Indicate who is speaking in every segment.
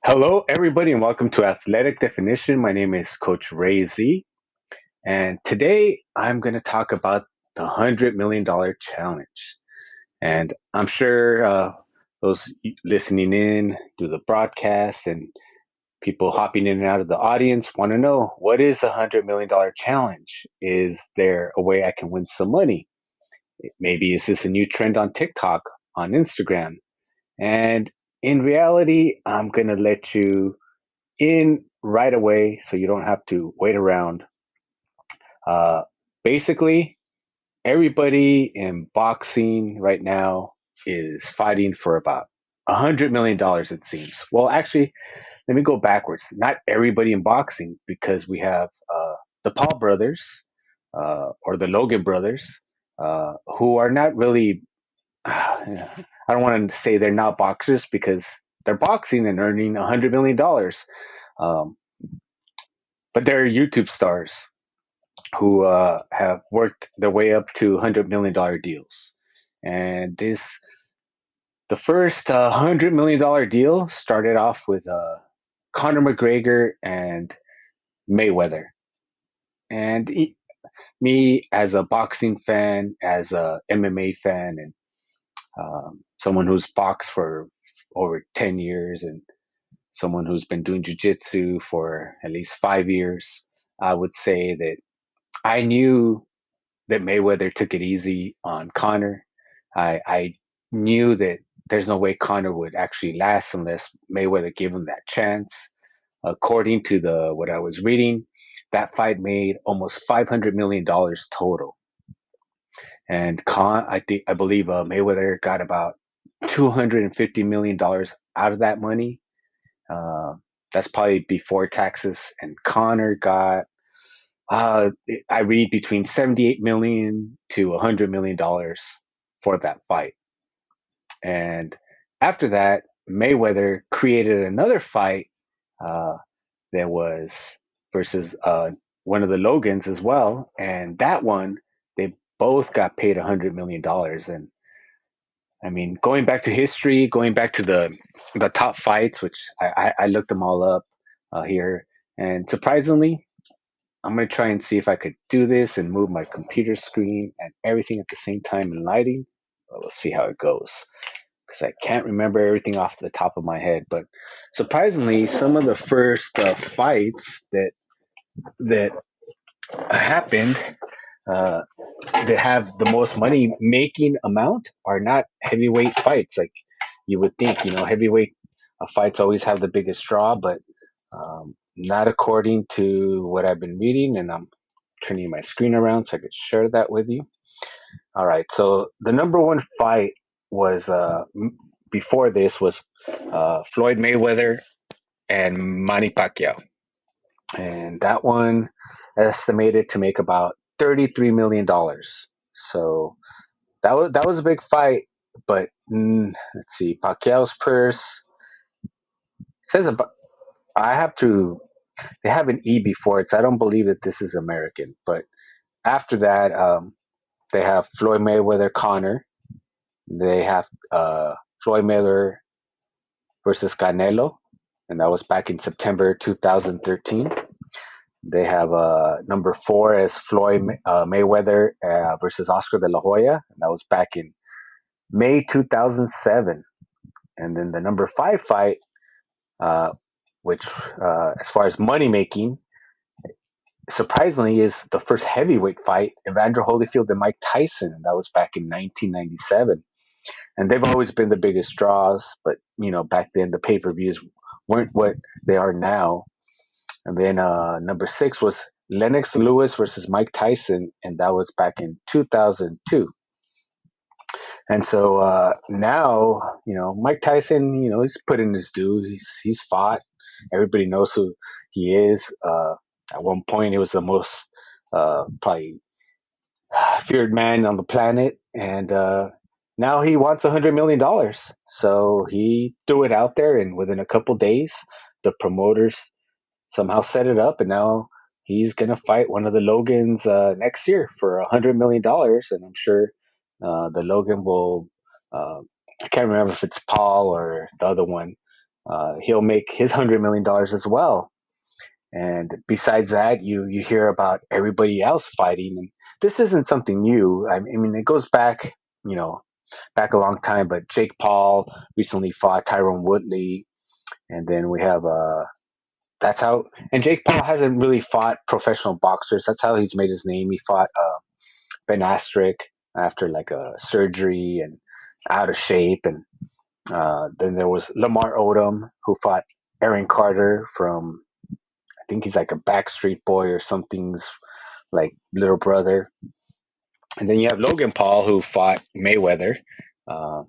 Speaker 1: Hello, everybody, and welcome to Athletic Definition. My name is Coach Ray Z, and today I'm going to talk about the $100 million challenge. And I'm sure those listening in to the broadcast and people hopping in and out of the audience want to know, what is a $100 million challenge? Is there a way I can win some money? Maybe is this a new trend on TikTok, on Instagram? And in reality, I'm going to let you in right away so you don't have to wait around. Uh, Basically, everybody in boxing right now is fighting for about $100 million, it seems. Well, actually, let me go backwards. Not everybody in boxing, because we have the Paul brothers or the Logan brothers who are not really. I don't want to say they're not boxers because they're boxing and earning $100 million. Um, but they're YouTube stars who have worked their way up to $100 million deals. And the first $100 million deal started off with Conor McGregor and Mayweather. And me, as a boxing fan, as a MMA fan, and someone who's boxed for over 10 years, and someone who's been doing jujitsu for at least 5 years, I would say that I knew that Mayweather took it easy on Conor. I knew that there's no way Conor would actually last unless Mayweather gave him that chance. According to the what I was reading, that fight made almost $500 million total, and I believe Mayweather got about $250 million out of that money. Uh, that's probably before taxes, and Conor got Uh, I read between 78 million to $100 million for that fight. And after that, Mayweather created another fight uh, that was versus one of the Logans as well. And that one, they both got paid $100 million. And I mean, going back to history, going back to the top fights, which I looked them all up here, and surprisingly, I'm gonna try and see if I could do this and move my computer screen and everything at the same time in lighting. Well, we'll see how it goes, because I can't remember everything off the top of my head. But surprisingly, some of the first fights that happened uh, that have the most money making amount are not heavyweight fights. Like you would think, heavyweight fights always have the biggest draw, but not according to what I've been reading. And I'm turning my screen around so I could share that with you. All right. So the number one fight was before this was Floyd Mayweather and Manny Pacquiao, and that one estimated to make about $33 million. So that was a big fight. But let's see, Pacquiao's purse says about. I have to. They have an E before it, so I don't believe that this is American. But after that, they have Floyd Mayweather Connor. They have Floyd Mayweather versus Canelo, and that was back in September 2013. They have number four as Floyd Mayweather versus Oscar De La Hoya, and that was back in May 2007. And then the number five fight, uh, which as far as money making, surprisingly, is the first heavyweight fight, Evander Holyfield and Mike Tyson, and that was back in 1997. And they've always been the biggest draws, but back then the pay-per-views weren't what they are now. And then number six was Lennox Lewis versus Mike Tyson, and that was back in 2002. And so now, Mike Tyson, he's put in his dues. He's fought. Everybody knows who he is. At one point, he was the most probably feared man on the planet, and now he wants $100 million. So he threw it out there, and within a couple days, the promoters somehow set it up, and now he's gonna fight one of the Logans next year for $100 million, and I'm sure the Logan will uh, I can't remember if it's Paul or the other one. He'll make his $100 million as well. And besides that, you hear about everybody else fighting, and this isn't something new. I mean, it goes back, you know, back a long time. But Jake Paul recently fought Tyron Woodley, and then we have that's how. And Jake Paul hasn't really fought professional boxers. That's how he's made his name. He fought Ben Askren after like a surgery and out of shape, and then there was Lamar Odom who fought Aaron Carter from. I think he's like a Backstreet Boy or something's like little brother. And then you have Logan Paul who fought Mayweather. Uh,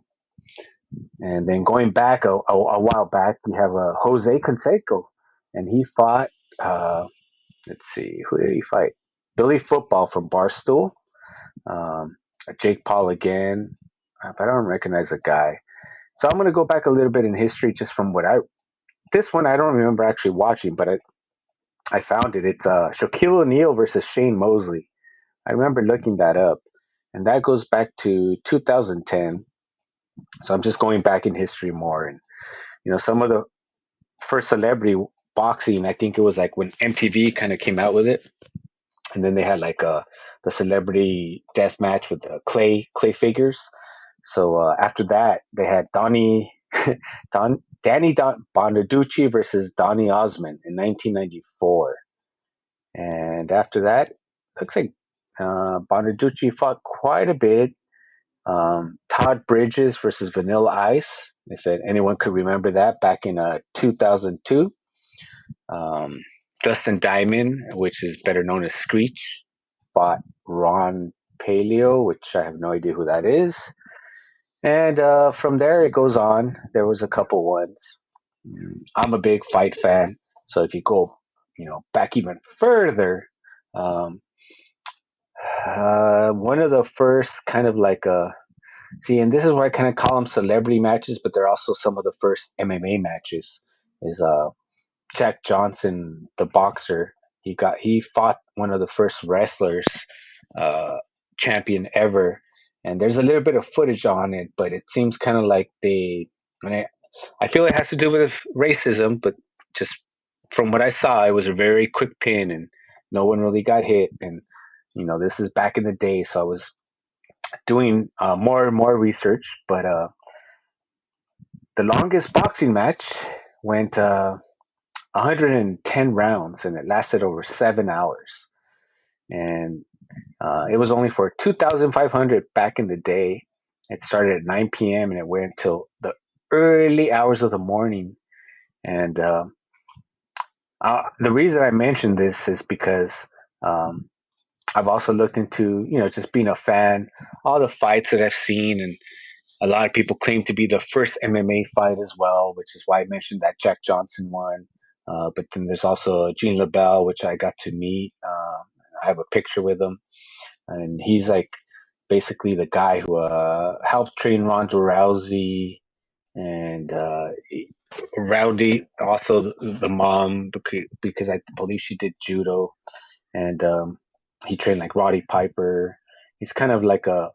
Speaker 1: and then going back a while back, you have Jose Canseco, and he fought. Uh, let's see, who did he fight? Billy Football from Barstool. Um, Jake Paul again, but I don't recognize the guy. So I'm gonna go back a little bit in history just from what I. This one I don't remember actually watching, but I found it. It's Shaquille O'Neal versus Shane Mosley. I remember looking that up, and that goes back to 2010. So I'm just going back in history more, and some of the first celebrity boxing. I think it was like when MTV kind of came out with it, and then they had like the celebrity death match with the clay figures. So after that, they had Danny Bonaducci versus Donny Osmond in 1994, and after that, looks like Bonaducci fought quite a bit. Todd Bridges versus Vanilla Ice, if anyone could remember that back in 2002. Um, Dustin Diamond, which is better known as Screech, fought Ron Paleo, which I have no idea who that is. And from there, it goes on. There was a couple ones. I'm a big fight fan, so if you go, back even further, um, one of the first kind of like see, and this is where I kind of call them celebrity matches, but they're also some of the first MMA matches. Is Jack Johnson, the boxer. He fought one of the first wrestlers, uh, champion ever, and there's a little bit of footage on it, but it seems kind of like and I feel it has to do with racism, but just from what I saw, it was a very quick pin, and no one really got hit, and this is back in the day, so I was doing more and more research, but the longest boxing match went 110 rounds, and it lasted over 7 hours. And it was only for 2,500 back in the day. It started at 9 p.m. and it went till the early hours of the morning. And the reason I mentioned this is because um, I've also looked into, just being a fan, all the fights that I've seen, and a lot of people claim to be the first MMA fight as well, which is why I mentioned that Jack Johnson one. But then there's also Gene Labelle, which I got to meet. I have a picture with him, and he's like basically the guy who helped train Ronda Rousey, and Rowdy also the mom, because I believe she did judo, and he trained like Roddy Piper. He's kind of like a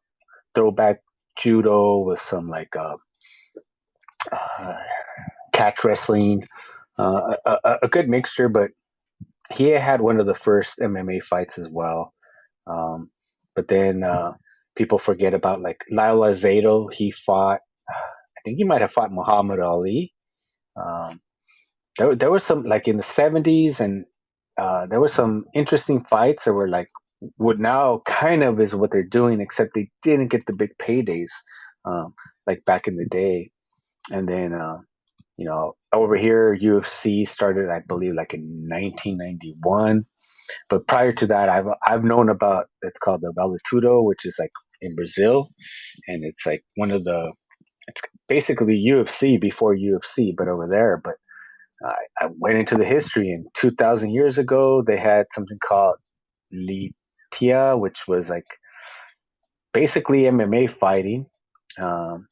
Speaker 1: throwback judo with some like uh, catch wrestling, a good mixture. But he had one of the first MMA fights as well. Um, but then people forget about like Lyle Azado. He fought. I think he might have fought Muhammad Ali. Um, there was some like in the 70s, and there were some interesting fights that were like what now kind of is what they're doing, except they didn't get the big paydays like back in the day. And then over here UFC started, I believe, like in 1991. But prior to that, I've known about, it's called the Valetudo, which is like in Brazil, and it's like it's basically UFC before UFC, but over there. But I went into the history, and 2,000 years ago, they had something called Litia, which was like basically MMA fighting. Um,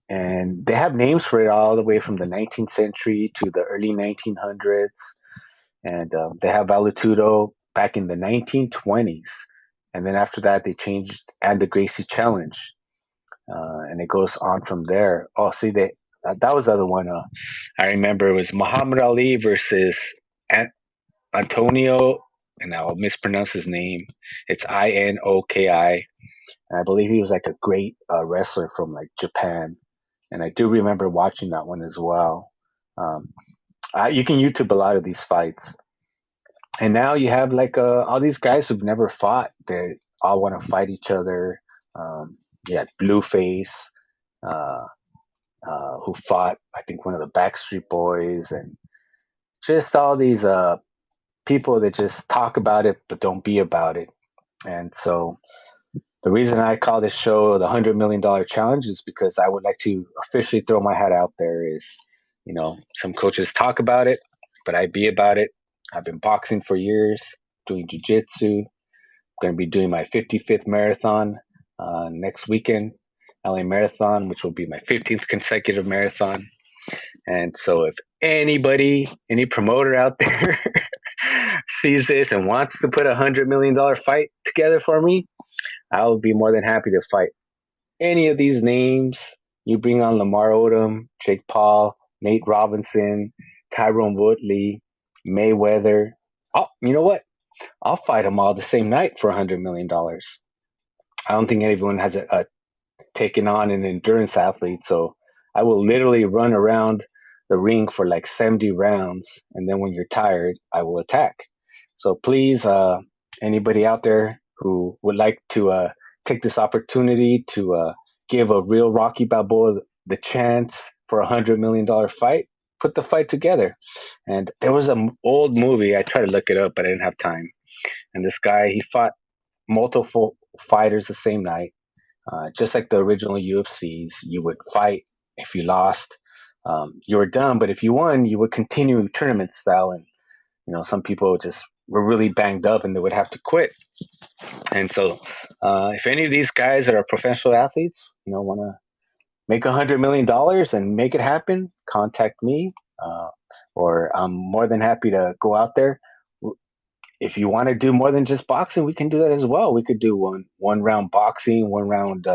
Speaker 1: and they have names for it all the way from the 19th century to the early 1900s. And they have Valetudo back in the 1920s. And then after that, they changed and the Gracie Challenge. and it goes on from there. Oh, see, that was the other one. I remember it was Muhammad Ali versus An- Antonio, and I'll mispronounce his name. It's Inoki. And I believe he was like a great wrestler from like Japan. And I do remember watching that one as well. Um, you can YouTube a lot of these fights, and now you have like all these guys who've never fought. They all want to fight each other. Um, you had Blueface, uh, who fought I think one of the Backstreet Boys, and just all these people that just talk about it but don't be about it. And so the reason I call this show the $100 million challenge is because I would like to officially throw my hat out there. Is some coaches talk about it, but I be about it. I've been boxing for years, doing jujitsu. Going to be doing my 55th marathon next weekend, LA Marathon, which will be my 15th consecutive marathon. And so, if anybody, any promoter out there sees this and wants to put $100 million fight together for me, I will be more than happy to fight any of these names. You bring on Lamar Odom, Jake Paul, Nate Robinson, Tyrone Woodley, Mayweather. Oh, you know what? I'll fight them all the same night for $100 million. I don't think anyone has taken on an endurance athlete, so I will literally run around the ring for like 70 rounds, and then when you're tired, I will attack. So please, anybody out there who would like to take this opportunity to give a real Rocky Balboa the chance for $100 million fight, put the fight together. And there was an old movie. I tried to look it up, but I didn't have time. And this guy, he fought multiple fighters the same night, just like the original UFCs. You would fight. If you lost, you were done. But if you won, you would continue tournament style. And some people just were really banged up and they would have to quit. And so, if any of these guys that are professional athletes, want to make $100 million and make it happen, contact me. Uh, or I'm more than happy to go out there. If you want to do more than just boxing, we can do that as well. We could do one round boxing, one round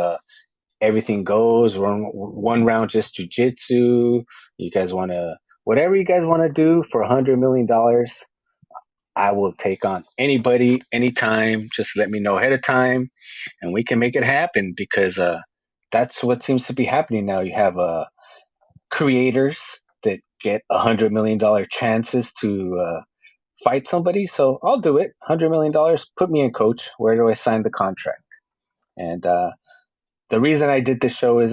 Speaker 1: everything goes, one round just jujitsu. You guys want to whatever you guys want to do for $100 million. I will take on anybody, anytime. Just let me know ahead of time, and we can make it happen because that's what seems to be happening now. You have creators that get $100 million chances to fight somebody. So I'll do it. $100 million. Put me in, coach. Where do I sign the contract? And the reason I did this show is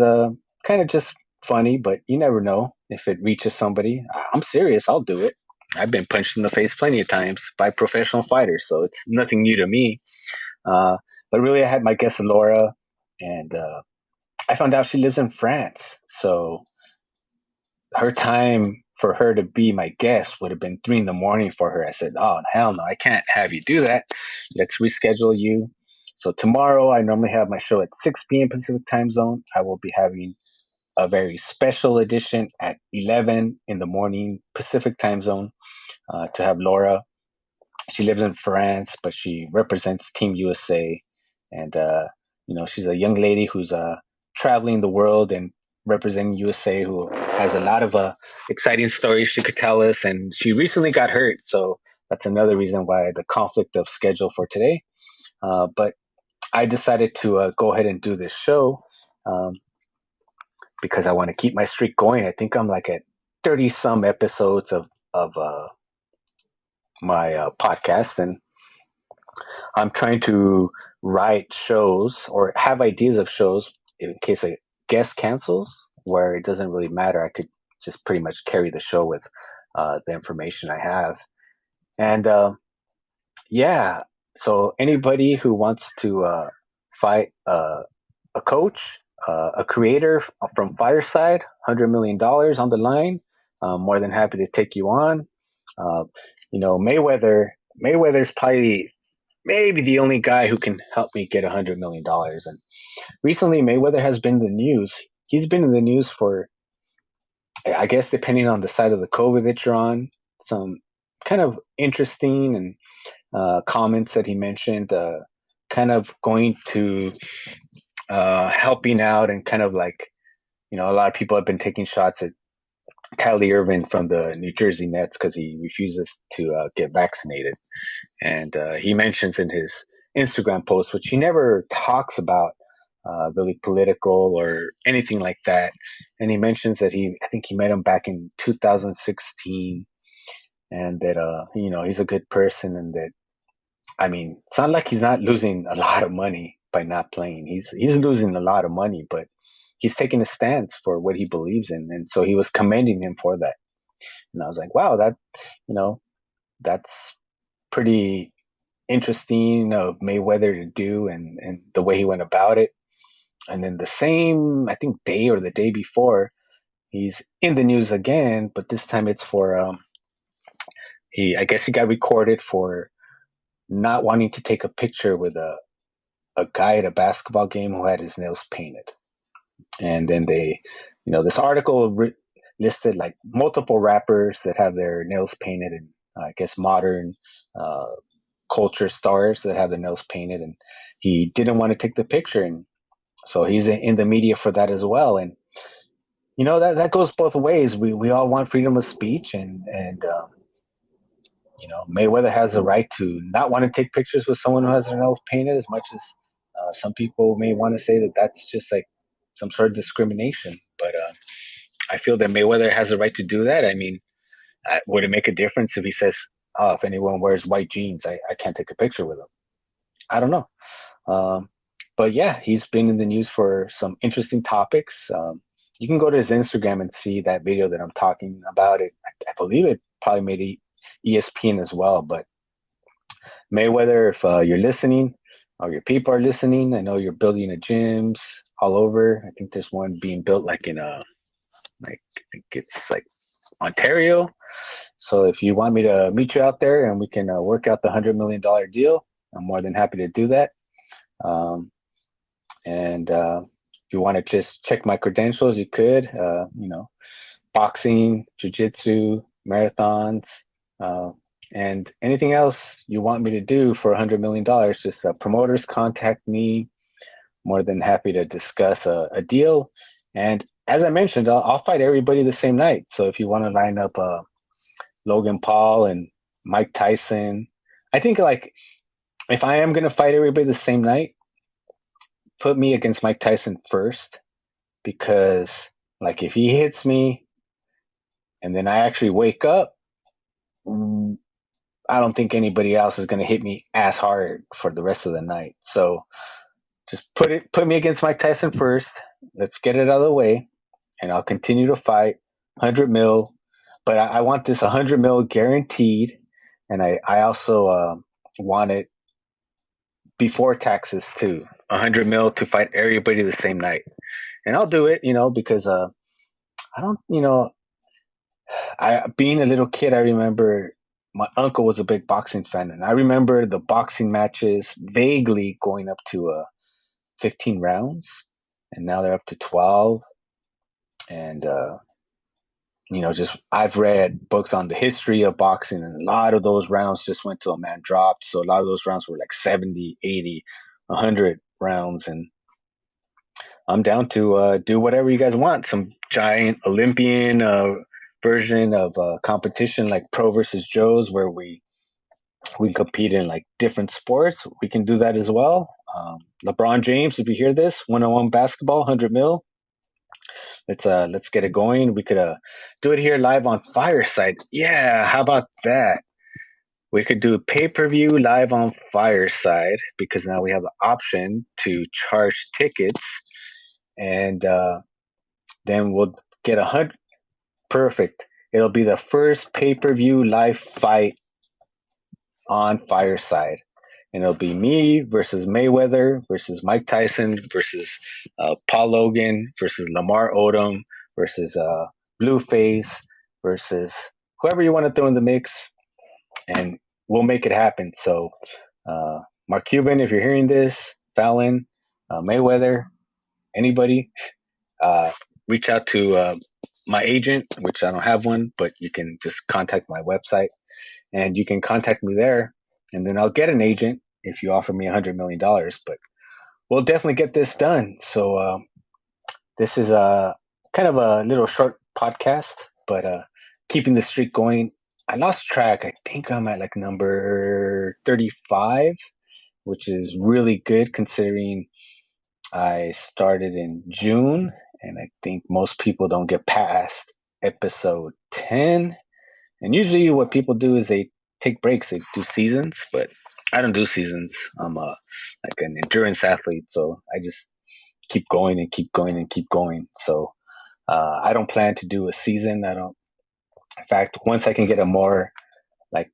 Speaker 1: kind of just funny, but you never know if it reaches somebody. I'm serious. I'll do it. I've been punched in the face plenty of times by professional fighters, so it's nothing new to me. Uh, but really, I had my guest Laura, and I found out she lives in France. So her time for her to be my guest would have been 3 in the morning for her. I said, "Oh hell no, I can't have you do that. Let's reschedule you." So tomorrow, I normally have my show at 6 p.m. Pacific time zone. I will be having a very special edition at 11 in the morning Pacific time zone to have Laura. She lives in France, but she represents Team USA, and she's a young lady who's traveling the world and representing USA, who has a lot of exciting stories she could tell us. And she recently got hurt, so that's another reason why the conflict of schedule for today. But I decided to go ahead and do this show um, because I want to keep my streak going. I think I'm like at 30 some episodes of my podcast, and I'm trying to write shows or have ideas of shows in case a guest cancels, where it doesn't really matter. I could just pretty much carry the show with the information I have. And yeah, so anybody who wants to fight a coach, a creator from Fireside, $100 million on the line, I'm more than happy to take you on. Uh, Mayweather's probably maybe the only guy who can help me get $100 million. And recently, Mayweather has been in the news. He's been in the news for, I guess, depending on the side of the COVID that you're on, some kind of interesting and comments that he mentioned, kind of going to helping out and kind of like, a lot of people have been taking shots at Kylie Irving from the New Jersey Nets because he refuses to get vaccinated. And he mentions in his Instagram post, which he never talks about really political or anything like that. And he mentions that I think he met him back in 2016, and that he's a good person, and that, I mean, it's not like he's not losing a lot of money by not playing. He's losing a lot of money, but he's taking a stance for what he believes in, and so he was commending him for that. And I was like, wow, you know that's pretty interesting of Mayweather to do, and the way he went about it. And then the same, I think, day or the day before, he's in the news again, but this time it's for I guess he got recorded for not wanting to take a picture with a guy at a basketball game who had his nails painted. And then this article listed like multiple rappers that have their nails painted, and I guess modern uh, culture stars that have their nails painted, and he didn't want to take the picture, and so he's in the media for that as well. And that goes both ways. We all want freedom of speech, and Mayweather has the right to not want to take pictures with someone who has their nose painted, as much as some people may want to say that that's just like some sort of discrimination. But I feel that Mayweather has the right to do that. I mean, would it make a difference if he says, "Oh, if anyone wears white jeans, I can't take a picture with them"? I don't know. Um, but yeah, he's been in the news for some interesting topics. You can go to his Instagram and see that video that I'm talking about. I believe it probably made ESPN as well. But Mayweather, if you're listening, or your people are listening, I know you're building a gyms all over. I think there's one being built like in like I think it's like Ontario. So if you want me to meet you out there and we can work out the $100 million deal, I'm more than happy to do that. And if you want to just check my credentials, you could. Boxing, jiu-jitsu, marathons, uh, and anything else you want me to do for $100 million. Just promoters contact me. More than happy to discuss a deal. And as I mentioned, I'll fight everybody the same night. So if you want to line up Logan Paul and Mike Tyson, I think like if I am gonna fight everybody the same night, put me against Mike Tyson first, because like if he hits me and then I actually wake up, I don't think anybody else is gonna hit me as hard for the rest of the night. So just put me against Mike Tyson first. Let's get it out of the way, and I'll continue to fight 100 mil. But I want this 100 mil guaranteed, and I also want it before taxes too. 100 mil to fight everybody the same night, and I'll do it, because I don't, I being a little kid, I remember my uncle was a big boxing fan, and I remember the boxing matches vaguely going up to 15 rounds, and now they're up to 12. And just I've read books on the history of boxing, and a lot of those rounds just went to a man dropped. So a lot of those rounds were like 70, 80, 100 rounds, and I'm down to do whatever you guys want. Some giant Olympian version of competition like Pro versus Joe's, where we compete in like different sports. We can do that as well. LeBron James, if you hear this, 101 basketball, 100 mil. Let's get it going. We could do it here live on Fireside. Yeah, how about that? We could do pay-per-view live on Fireside, because now we have the option to charge tickets, and then we'll get 100. Perfect. It'll be the first pay-per-view live fight on Fireside, and it'll be me versus Mayweather versus Mike Tyson versus Paul Logan versus Lamar Odom versus Blueface versus whoever you want to throw in the mix, and we'll make it happen. So, Mark Cuban, if you're hearing this, Fallon, Mayweather, anybody, uh, reach out to my agent, which I don't have one, but you can just contact my website, and you can contact me there, and then I'll get an agent if you offer me $100 million. But we'll definitely get this done. So this is a kind of a little short podcast, but keeping the streak going. I lost track. I think I'm at like number 35, which is really good considering I started in June, and I think most people don't get past episode 10. And usually, what people do is they take breaks, they do seasons, but I don't do seasons. I'm like an endurance athlete, so I just keep going and keep going and keep going. So I don't plan to do a season. I don't. In fact, once I can get a more like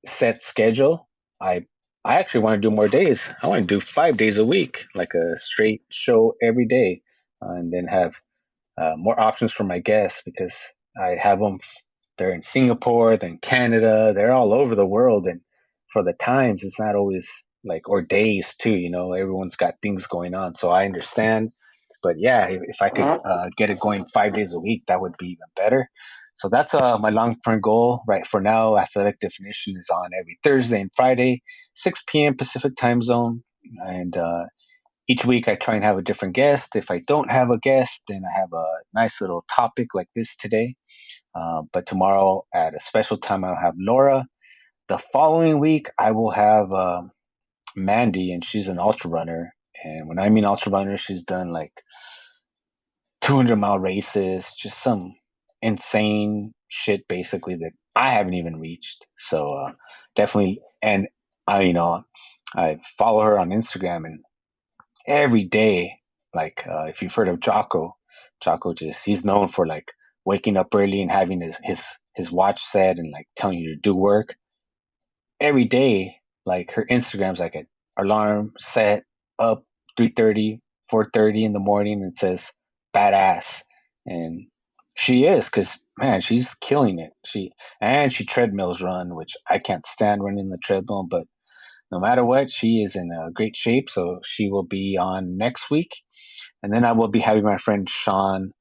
Speaker 1: set schedule, I I actually want to do more days. I want to do 5 days a week, like a straight show every day, and then have more options for my guests because I have them. They're in Singapore, then Canada. They're all over the world, and for the times, it's not always like or days too. You know, everyone's got things going on, so I understand. But yeah, if I could get it going 5 days a week, that would be even better. So that's my long-term goal. Right for now, Athletic Definition is on every Thursday and Friday, 6 p.m. Pacific time zone, and each week I try and have a different guest. If I don't have a guest, then I have a nice little topic like this today. But tomorrow at a special time, I'll have Laura. The following week, I will have Mandy, and she's an ultra runner. And when I mean ultra runner, she's done like 200-mile races, just some insane shit basically that I haven't even reached. So definitely, and I follow her on Instagram, and every day. Like if you've heard of Jocko just he's known for like waking up early and having his watch set and like telling you to do work every day. Like her Instagram's like an alarm set up 3:30, 4:30 in the morning and says badass, and she is because man she's killing it. She treadmills run, which I can't stand running the treadmill, but no matter what, she is in great shape. So she will be on next week. And then I will be having my friend Sean.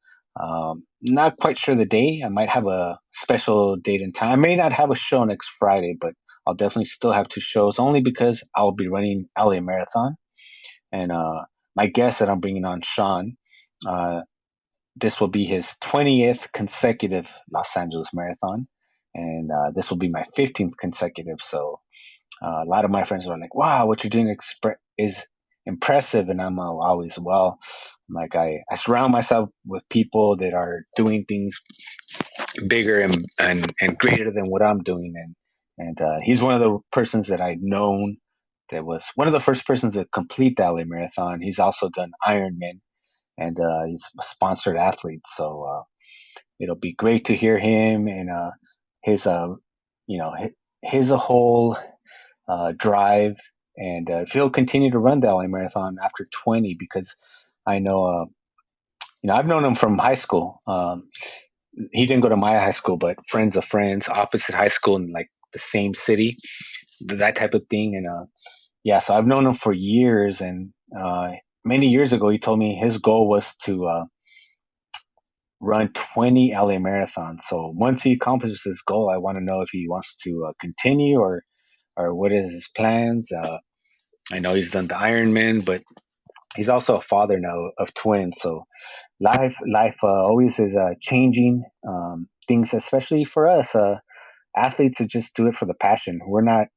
Speaker 1: Not quite sure the day. I might have a special date and time. I may not have a show next Friday, but I'll definitely still have two shows only because I'll be running LA Marathon. And my guest that I'm bringing on, Sean, uh, this will be his 20th consecutive Los Angeles Marathon. And this will be my 15th consecutive. So a lot of my friends are like, "Wow, what you're doing is impressive," and I'm always well. Like I surround myself with people that are doing things bigger and greater than what I'm doing, and he's one of the persons that I'd known that was one of the first persons to complete the LA Marathon. He's also done Ironman, and he's a sponsored athlete. So it'll be great to hear him and his you know his a whole drive, and if he'll continue to run the LA Marathon after 20, because I know, I've known him from high school. He didn't go to my high school, but friends of friends, opposite high school in like the same city, that type of thing. And yeah, so I've known him for years. And many years ago, he told me his goal was to run 20 LA marathons. So once he accomplishes his goal, I want to know if he wants to continue or what is his plans. I know he's done the Ironman, but he's also a father now of twins. So life always is changing things, especially for us athletes that just do it for the passion. We're not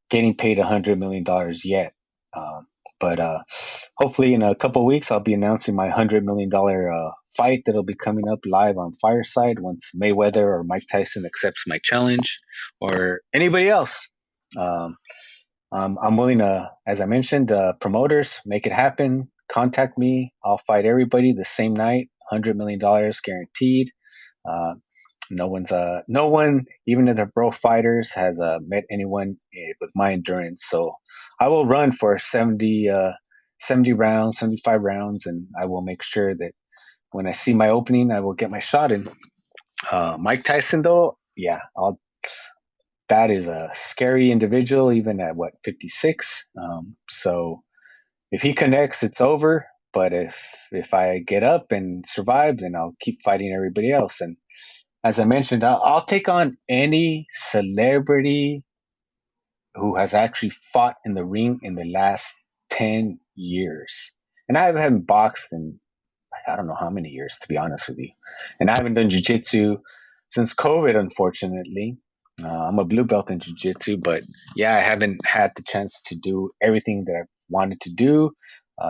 Speaker 1: getting paid $100 million yet, um, but hopefully in a couple of weeks I'll be announcing my $100 million fight that'll be coming up live on Fireside once Mayweather or Mike Tyson accepts my challenge, or anybody else. Um, I'm willing to, as I mentioned, promoters, make it happen. Contact me. I'll fight everybody the same night. $100 million guaranteed. Uh, no one, even if they're pro fighters, has met anyone with my endurance. So I will run for 70 rounds, 75 rounds, and I will make sure that when I see my opening, I will get my shot in. Mike Tyson, though, yeah, that is a scary individual, even at what 56. So if he connects, it's over. But if I get up and survive, then I'll keep fighting everybody else. And as I mentioned, I'll take on any celebrity who has actually fought in the ring in the last 10 years, and I haven't boxed in I don't know how many years, to be honest with you. And I haven't done jujitsu since COVID, unfortunately. I'm a blue belt in jujitsu, but yeah, I haven't had the chance to do everything that I've wanted to do.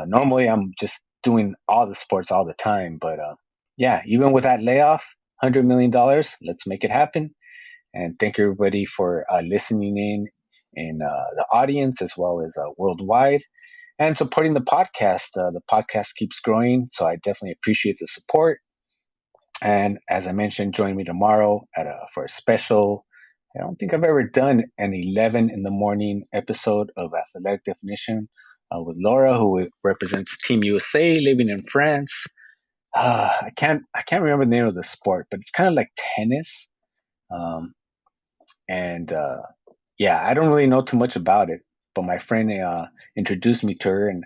Speaker 1: Normally, I'm just doing all the sports all the time, but yeah, even with that layoff, $100 million, let's make it happen. And thank you everybody for listening in the audience as well as worldwide and supporting the podcast. The podcast keeps growing, so I definitely appreciate the support. And as I mentioned, join me tomorrow for a special. I don't think I've ever done an 11 in the morning episode of Athletic Definition with Laura, who represents Team USA, living in France. I can't remember the name of the sport, but it's kind of like tennis. Um, and yeah, I don't really know too much about it, but my friend introduced me to her, and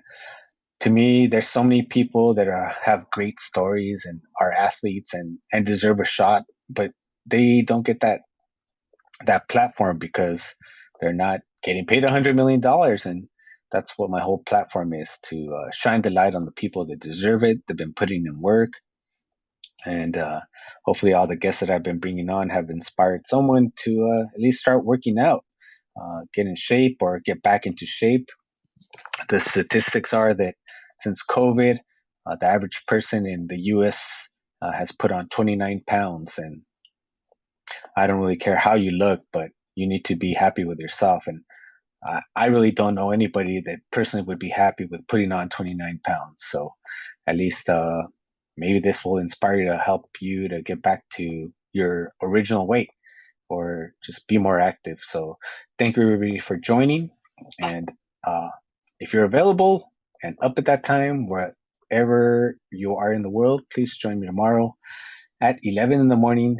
Speaker 1: to me, there's so many people that have great stories and are athletes and deserve a shot, but they don't get that platform because they're not getting paid $100 million, and that's what my whole platform is to shine the light on the people that deserve it. They've been putting in work, and hopefully, all the guests that I've been bringing on have inspired someone to at least start working out, get in shape, or get back into shape. The statistics are that since COVID, the average person in the U.S. Has put on 29 pounds, and I don't really care how you look, but you need to be happy with yourself. And I really don't know anybody that personally would be happy with putting on 29 pounds. So at least maybe this will inspire you to help you to get back to your original weight or just be more active. So thank you everybody for joining. And uh, if you're available and up at that time, wherever you are in the world, please join me tomorrow at 11 in the morning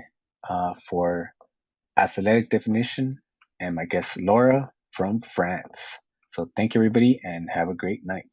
Speaker 1: for Athletic Definition and my guest Laura from France. So thank you everybody and have a great night.